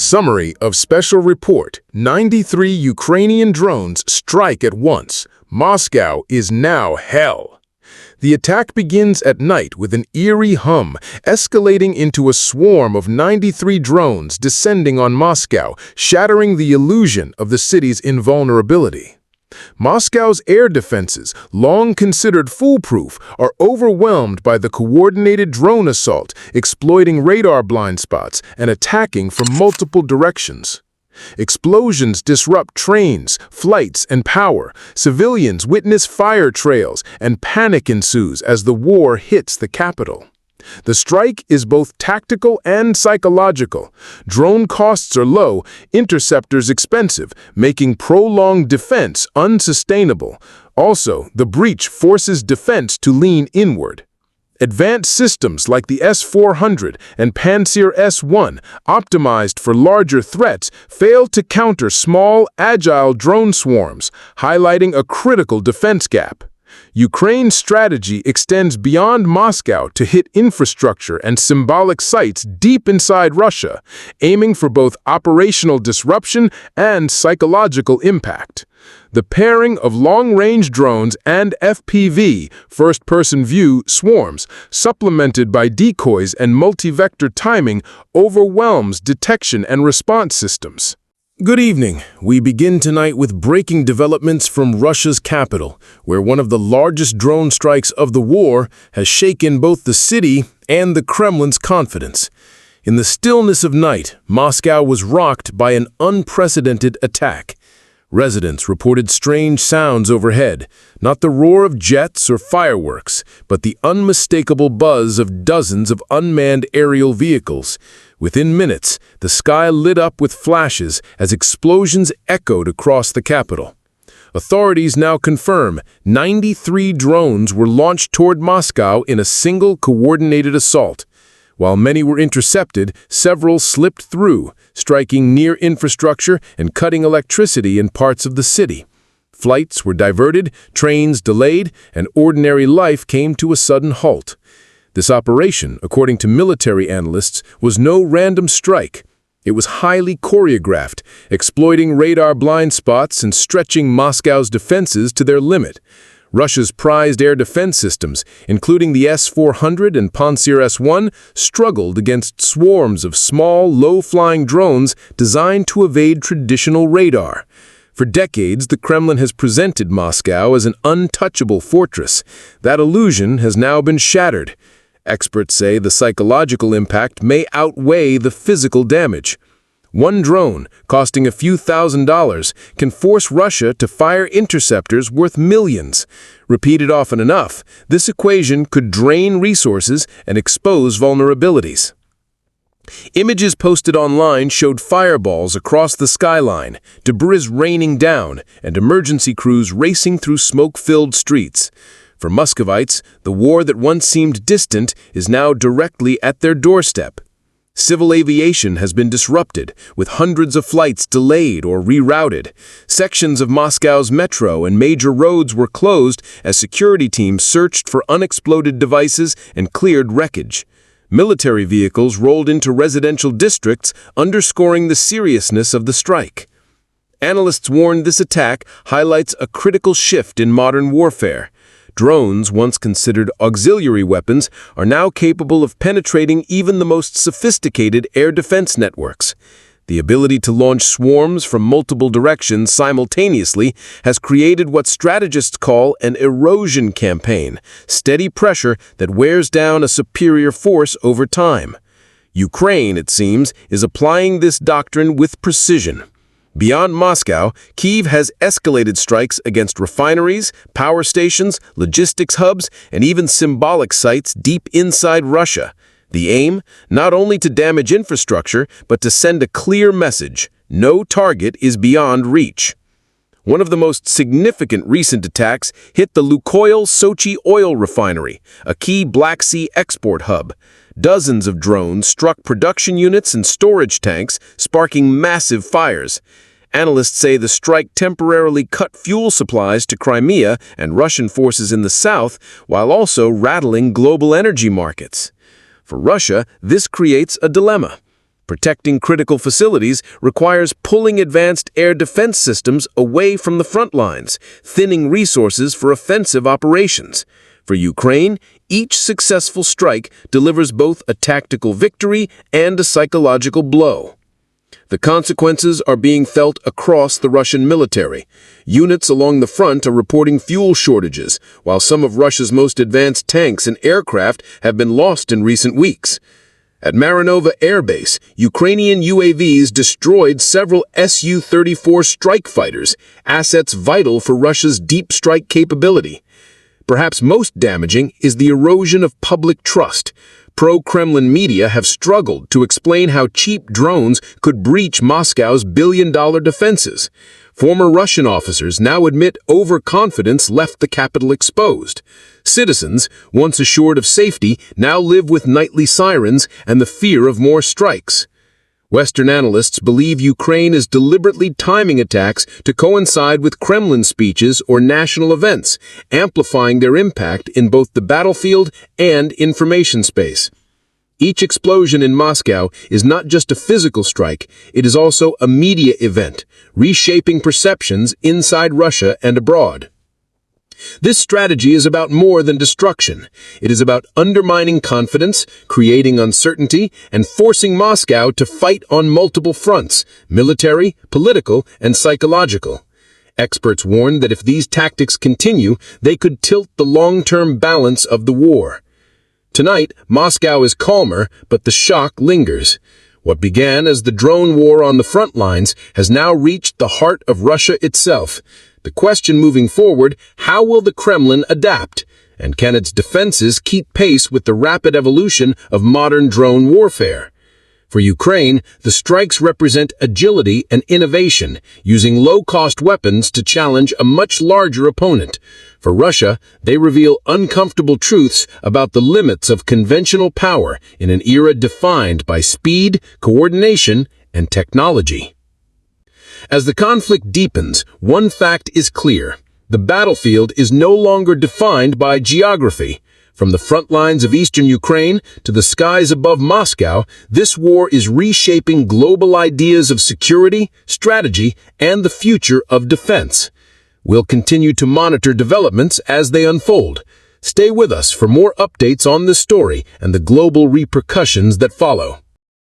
Summary of Special Report: 93 Ukrainian drones strike at once. Moscow is now hell. The attack begins at night with an eerie hum, escalating into a swarm of 93 drones descending on Moscow, shattering the illusion of the city's invulnerability. Moscow's air defenses, long considered foolproof, are overwhelmed by the coordinated drone assault, exploiting radar blind spots and attacking from multiple directions. Explosions disrupt trains, flights, and power. Civilians witness fire trails, and panic ensues as the war hits the capital. The strike is both tactical and psychological. Drone costs are low, interceptors expensive, making prolonged defense unsustainable. Also, the breach forces defense to lean inward. Advanced systems like the S-400 and Pantsir S-1, optimized for larger threats, fail to counter small, agile drone swarms, highlighting a critical defense gap. Ukraine's strategy extends beyond Moscow to hit infrastructure and symbolic sites deep inside Russia, aiming for both operational disruption and psychological impact. The pairing of long-range drones and FPV, first-person view, swarms, supplemented by decoys and multi-vector timing, overwhelms detection and response systems. Good evening. We begin tonight with breaking developments from Russia's capital, where one of the largest drone strikes of the war has shaken both the city and the Kremlin's confidence. In the stillness of night, Moscow was rocked by an unprecedented attack. Residents reported strange sounds overhead, not the roar of jets or fireworks, but the unmistakable buzz of dozens of unmanned aerial vehicles. Within minutes, the sky lit up with flashes as explosions echoed across the capital. Authorities now confirm 93 drones were launched toward Moscow in a single coordinated assault. While many were intercepted, several slipped through, striking near infrastructure and cutting electricity in parts of the city. Flights were diverted, trains delayed, and ordinary life came to a sudden halt. This operation, according to military analysts, was no random strike. It was highly choreographed, exploiting radar blind spots and stretching Moscow's defenses to their limit. Russia's prized air defense systems, including the S-400 and Pantsir S-1, struggled against swarms of small, low-flying drones designed to evade traditional radar. For decades, the Kremlin has presented Moscow as an untouchable fortress. That illusion has now been shattered. Experts say the psychological impact may outweigh the physical damage. One drone, costing a few $1,000s, can force Russia to fire interceptors worth millions. Repeated often enough, this equation could drain resources and expose vulnerabilities. Images posted online showed fireballs across the skyline, debris raining down, and emergency crews racing through smoke-filled streets. For Muscovites, the war that once seemed distant is now directly at their doorstep. Civil aviation has been disrupted, with hundreds of flights delayed or rerouted. Sections of Moscow's metro and major roads were closed as security teams searched for unexploded devices and cleared wreckage. Military vehicles rolled into residential districts, underscoring the seriousness of the strike. Analysts warn this attack highlights a critical shift in modern warfare. Drones, once considered auxiliary weapons, are now capable of penetrating even the most sophisticated air defense networks. The ability to launch swarms from multiple directions simultaneously has created what strategists call an erosion campaign, steady pressure that wears down a superior force over time. Ukraine, it seems, is applying this doctrine with precision. Beyond Moscow, Kyiv has escalated strikes against refineries, power stations, logistics hubs, and even symbolic sites deep inside Russia. The aim, not only to damage infrastructure, but to send a clear message: no target is beyond reach. One of the most significant recent attacks hit the Lukoil Sochi oil refinery, a key Black Sea export hub. Dozens of drones struck production units and storage tanks, sparking massive fires. Analysts say the strike temporarily cut fuel supplies to Crimea and Russian forces in the south, while also rattling global energy markets. For Russia, this creates a dilemma. Protecting critical facilities requires pulling advanced air defense systems away from the front lines, thinning resources for offensive operations. For Ukraine, each successful strike delivers both a tactical victory and a psychological blow. The consequences are being felt across the Russian military. Units along the front are reporting fuel shortages, while some of Russia's most advanced tanks and aircraft have been lost in recent weeks. At Marinova Air Base, Ukrainian UAVs destroyed several Su-34 strike fighters, assets vital for Russia's deep strike capability. Perhaps most damaging is the erosion of public trust. Pro-Kremlin media have struggled to explain how cheap drones could breach Moscow's billion-dollar defenses. Former Russian officers now admit overconfidence left the capital exposed. Citizens, once assured of safety, now live with nightly sirens and the fear of more strikes. Western analysts believe Ukraine is deliberately timing attacks to coincide with Kremlin speeches or national events, amplifying their impact in both the battlefield and information space. Each explosion in Moscow is not just a physical strike, it is also a media event, reshaping perceptions inside Russia and abroad. This strategy is about more than destruction. It is about undermining confidence, creating uncertainty, and forcing Moscow to fight on multiple fronts: military, political, and psychological. Experts warn that if these tactics continue, they could tilt the long-term balance of the war. Tonight, Moscow is calmer, but the shock lingers. What began as the drone war on the front lines has now reached the heart of Russia itself. The question moving forward: how will the Kremlin adapt? And can its defenses keep pace with the rapid evolution of modern drone warfare? For Ukraine, the strikes represent agility and innovation, using low-cost weapons to challenge a much larger opponent. For Russia, they reveal uncomfortable truths about the limits of conventional power in an era defined by speed, coordination, and technology. As the conflict deepens, one fact is clear: the battlefield is no longer defined by geography. From the front lines of eastern Ukraine to the skies above Moscow, this war is reshaping global ideas of security, strategy, and the future of defense. We'll continue to monitor developments as they unfold. Stay with us for more updates on this story and the global repercussions that follow.